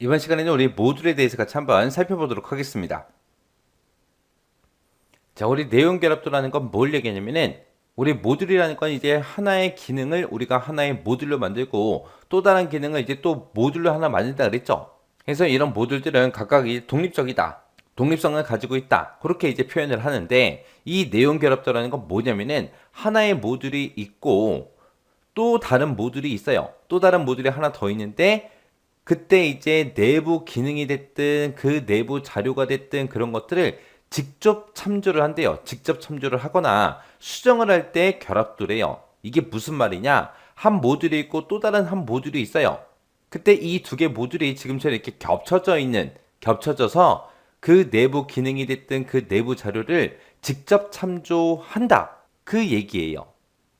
이번 시간에는 우리 모듈에 대해서 같이 한번 살펴보도록 하겠습니다. 자, 우리 내용 결합도라는 건 뭘 얘기하냐면은 우리 모듈이라는 건 이제 하나의 기능을 우리가 하나의 모듈로 만들고 또 다른 기능을 이제 또 모듈로 하나 만든다 그랬죠. 그래서 이런 모듈들은 각각 독립적이다. 독립성을 가지고 있다. 그렇게 이제 표현을 하는데 이 내용 결합도라는 건 뭐냐면은 하나의 모듈이 있고 또 다른 모듈이 있어요. 또 다른 모듈이 하나 더 있는데 그때 이제 내부 기능이 됐든 그 내부 자료가 됐든 그런 것들을 직접 참조를 한대요. 직접 참조를 하거나 수정을 할 때 결합도래요. 이게 무슨 말이냐? 한 모듈이 있고 또 다른 한 모듈이 있어요. 그때 이 두 개 모듈이 지금처럼 이렇게 겹쳐져서 그 내부 기능이 됐든 그 내부 자료를 직접 참조한다. 그 얘기예요.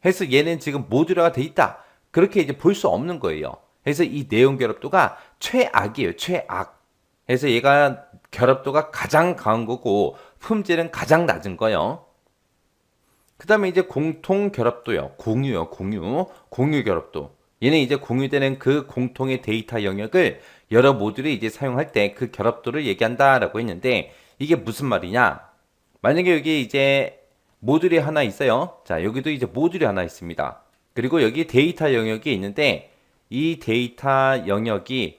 그래서 얘는 지금 모듈화가 돼 있다. 그렇게 이제 볼 수 없는 거예요. 그래서 이 내용 결합도가 최악이에요. 최악. 그래서 얘가 결합도가 가장 강한 거고 품질은 가장 낮은 거예요. 그 다음에 이제 공통 결합도요. 공유 결합도. 얘는 이제 공유되는 그 공통의 데이터 영역을 여러 모듈이 이제 사용할 때 그 결합도를 얘기한다라고 했는데 이게 무슨 말이냐? 만약에 여기 이제 모듈이 하나 있어요. 자, 여기도 이제 모듈이 하나 있습니다. 그리고 여기 데이터 영역이 있는데 이 데이터 영역이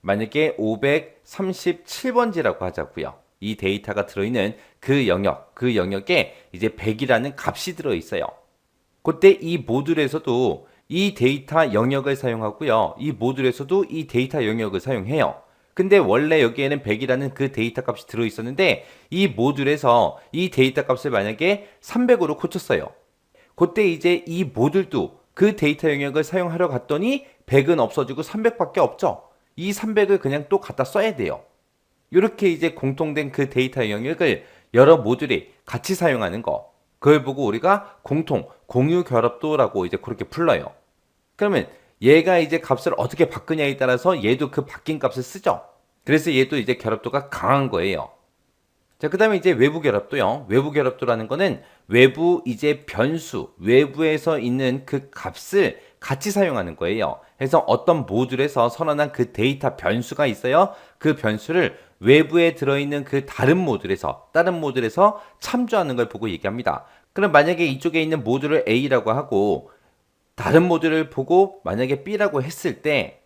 만약에 537번지라고 하자고요. 이 데이터가 들어있는 그 영역에 이제 100이라는 값이 들어있어요. 그때 이 모듈에서도 이 데이터 영역을 사용하고요. 이 모듈에서도 이 데이터 영역을 사용해요. 근데 원래 여기에는 100이라는 그 데이터 값이 들어있었는데 이 모듈에서 이 데이터 값을 만약에 300으로 고쳤어요. 그때 이제 이 모듈도 그 데이터 영역을 사용하러 갔더니 100은 없어지고 300밖에 없죠. 이 300을 그냥 또 갖다 써야 돼요. 이렇게 이제 공통된 그 데이터 영역을 여러 모듈이 같이 사용하는 거. 그걸 보고 우리가 공유 결합도라고 이제 그렇게 불러요. 그러면 얘가 이제 값을 어떻게 바꾸냐에 따라서 얘도 그 바뀐 값을 쓰죠. 그래서 얘도 이제 결합도가 강한 거예요. 자, 그 다음에 이제 외부 결합도요. 외부 결합도라는 거는 외부 이제 변수, 외부에서 있는 그 값을 같이 사용하는 거예요. 그래서 어떤 모듈에서 선언한 그 데이터 변수가 있어요. 그 변수를 외부에 들어있는 그 다른 모듈에서 참조하는 걸 보고 얘기합니다. 그럼 만약에 이쪽에 있는 모듈을 A라고 하고 다른 모듈을 보고 만약에 B라고 했을 때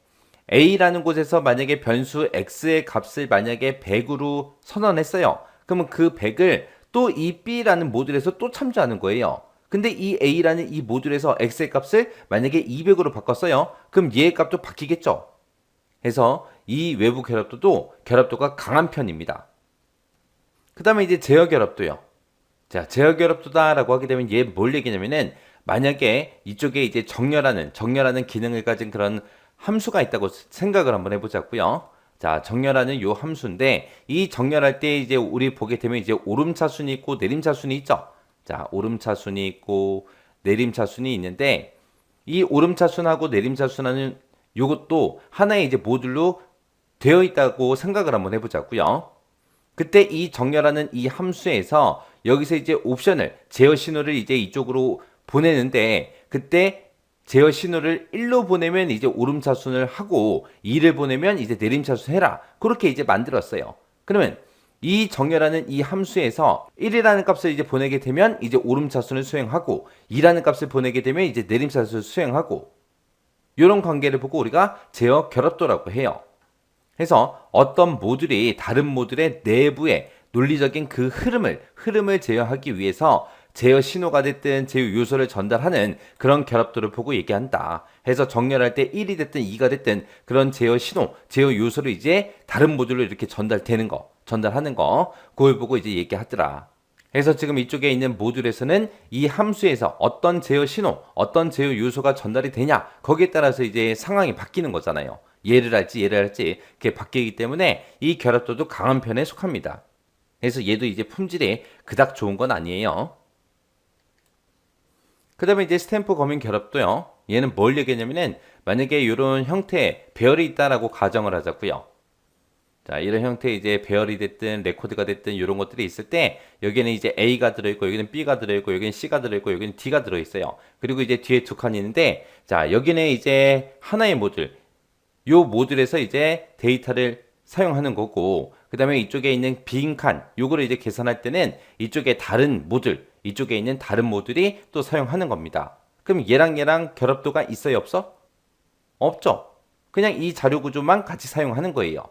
A라는 곳에서 만약에 변수 X의 값을 만약에 100으로 선언했어요. 그러면 그 100을 또 이 B라는 모듈에서 또 참조하는 거예요. 근데 이 A라는 이 모듈에서 X의 값을 만약에 200으로 바꿨어요. 그럼 얘의 값도 바뀌겠죠. 해서 이 외부 결합도가 강한 편입니다. 그 다음에 이제 제어 결합도요. 자, 제어 결합도다라고 하게 되면 얘 뭘 얘기냐면은 만약에 이쪽에 이제 정렬하는 기능을 가진 그런 함수가 있다고 생각을 한번 해보자고요. 자, 정렬하는 요 함수인데 이 정렬할 때 이제 우리 보게 되면 이제 오름차순이 있고 내림차순이 있죠. 자, 오름차순이 있고 내림차순이 있는데 이 오름차순하고 내림차순하는 요것도 하나의 이제 모듈로 되어 있다고 생각을 한번 해보자고요. 그때 이 정렬하는 이 함수에서 여기서 이제 옵션을 제어 신호를 이제 이쪽으로 보내는데 그때 제어 신호를 1로 보내면 이제 오름차순을 하고 2를 보내면 이제 내림차순 해라. 그렇게 이제 만들었어요. 그러면 이 정렬하는 이 함수에서 1이라는 값을 이제 보내게 되면 이제 오름차순을 수행하고 2라는 값을 보내게 되면 이제 내림차순을 수행하고 이런 관계를 보고 우리가 제어 결합도라고 해요. 그래서 어떤 모듈이 다른 모듈의 내부의 논리적인 그 흐름을 제어하기 위해서 제어 신호가 됐든 제어 요소를 전달하는 그런 결합도를 보고 얘기한다. 해서 정렬할 때 1이 됐든 2가 됐든 그런 제어 신호, 제어 요소를 이제 다른 모듈로 이렇게 전달하는 거, 그걸 보고 이제 얘기하더라. 그래서 지금 이쪽에 있는 모듈에서는 이 함수에서 어떤 제어 신호, 어떤 제어 요소가 전달이 되냐, 거기에 따라서 이제 상황이 바뀌는 거잖아요. 얘를 할지 이렇게 바뀌기 때문에 이 결합도도 강한 편에 속합니다. 그래서 얘도 이제 품질이 그닥 좋은 건 아니에요. 그 다음에 이제 스탬프 검인 결합도요. 얘는 뭘 얘기하냐면은 만약에 이런 형태의 배열이 있다라고 가정을 하자고요. 자, 이런 형태의 이제 배열이 됐든 레코드가 됐든 이런 것들이 있을 때 여기는 이제 A가 들어있고 여기는 B가 들어있고 여기는 C가 들어있고 여기는 D가 들어있어요. 그리고 이제 뒤에 두 칸이 있는데 자, 여기는 이제 하나의 모듈 요 모듈에서 이제 데이터를 사용하는 거고, 그 다음에 이쪽에 있는 빈 칸, 요거를 이제 계산할 때는 이쪽에 다른 모듈, 이쪽에 있는 다른 모듈이 또 사용하는 겁니다. 그럼 얘랑 결합도가 있어요, 없어? 없죠. 그냥 이 자료 구조만 같이 사용하는 거예요.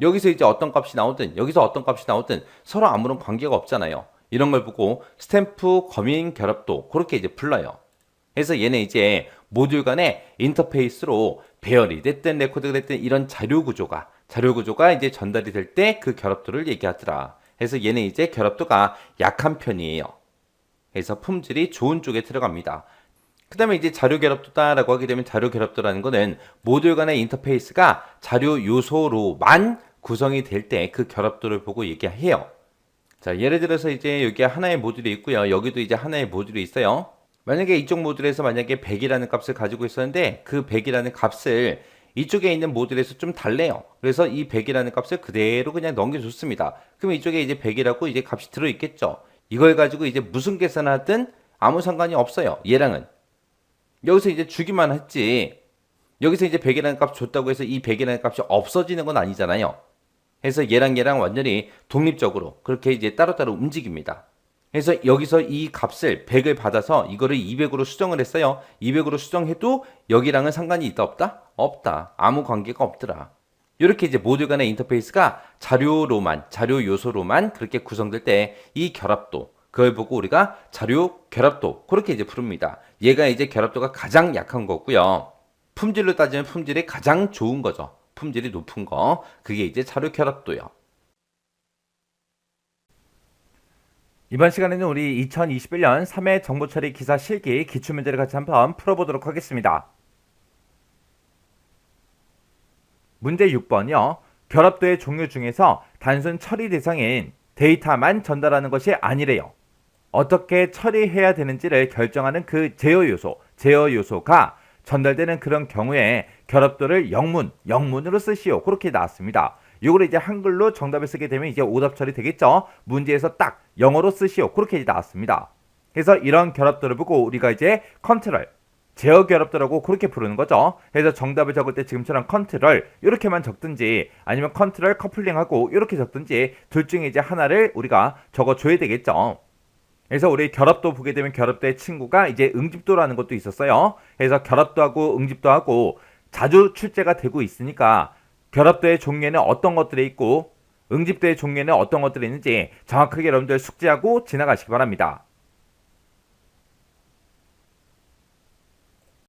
여기서 이제 어떤 값이 나오든 여기서 어떤 값이 나오든 서로 아무런 관계가 없잖아요. 이런 걸 보고 스탬프 검인 결합도 그렇게 이제 불러요. 그래서 얘는 이제 모듈 간의 인터페이스로 배열이 됐든 레코드가 됐든 이런 자료 구조가 이제 전달이 될 때 그 결합도를 얘기하더라. 그래서 얘는 이제 결합도가 약한 편이에요. 그래서 품질이 좋은 쪽에 들어갑니다. 그 다음에 이제 자료 결합도다라고 하게 되면 자료 결합도라는 거는 모듈 간의 인터페이스가 자료 요소로만 구성이 될 때 그 결합도를 보고 얘기해요. 자, 예를 들어서 이제 여기 하나의 모듈이 있고요. 여기도 이제 하나의 모듈이 있어요. 만약에 이쪽 모듈에서 만약에 100이라는 값을 가지고 있었는데 그 100이라는 값을 이쪽에 있는 모듈에서 좀 달래요. 그래서 이 100이라는 값을 그대로 그냥 넘겨줬습니다. 그럼 이쪽에 이제 100이라고 이제 값이 들어있겠죠. 이걸 가지고 이제 무슨 계산을 하든 아무 상관이 없어요. 얘랑은. 여기서 이제 주기만 했지. 여기서 이제 100이라는 값 줬다고 해서 이 100이라는 값이 없어지는 건 아니잖아요. 그래서 얘랑 완전히 독립적으로 그렇게 이제 따로따로 움직입니다. 그래서 여기서 이 값을 100을 받아서 이거를 200으로 수정을 했어요. 200으로 수정해도 여기랑은 상관이 있다 없다? 없다. 아무 관계가 없더라. 이렇게 이제 모듈 간의 인터페이스가 자료 요소로만 그렇게 구성될 때 이 결합도, 그걸 보고 우리가 자료 결합도 그렇게 이제 부릅니다. 얘가 이제 결합도가 가장 약한 거고요. 품질로 따지면 품질이 가장 좋은 거죠. 품질이 높은 거. 그게 이제 자료 결합도요. 이번 시간에는 우리 2021년 3회 정보처리 기사 실기 기출문제를 같이 한번 풀어보도록 하겠습니다. 문제 6번이요. 결합도의 종류 중에서 단순 처리 대상인 데이터만 전달하는 것이 아니래요. 어떻게 처리해야 되는지를 결정하는 그 제어 요소가 전달되는 그런 경우에 결합도를 영문으로 쓰시오. 그렇게 나왔습니다. 이걸 이제 한글로 정답을 쓰게 되면 이제 오답 처리 되겠죠. 문제에서 딱 영어로 쓰시오. 그렇게 나왔습니다. 그래서 이런 결합도를 보고 우리가 이제 컨트롤, 제어 결합도라고 그렇게 부르는 거죠. 그래서 정답을 적을 때 지금처럼 컨트롤 이렇게만 적든지 아니면 컨트롤 커플링하고 이렇게 적든지 둘 중에 이제 하나를 우리가 적어줘야 되겠죠. 그래서 우리 결합도 보게 되면 결합도의 친구가 이제 응집도라는 것도 있었어요. 그래서 결합도하고 응집도하고 자주 출제가 되고 있으니까 결합도의 종류에는 어떤 것들이 있고 응집도의 종류에는 어떤 것들이 있는지 정확하게 여러분들 숙지하고 지나가시기 바랍니다.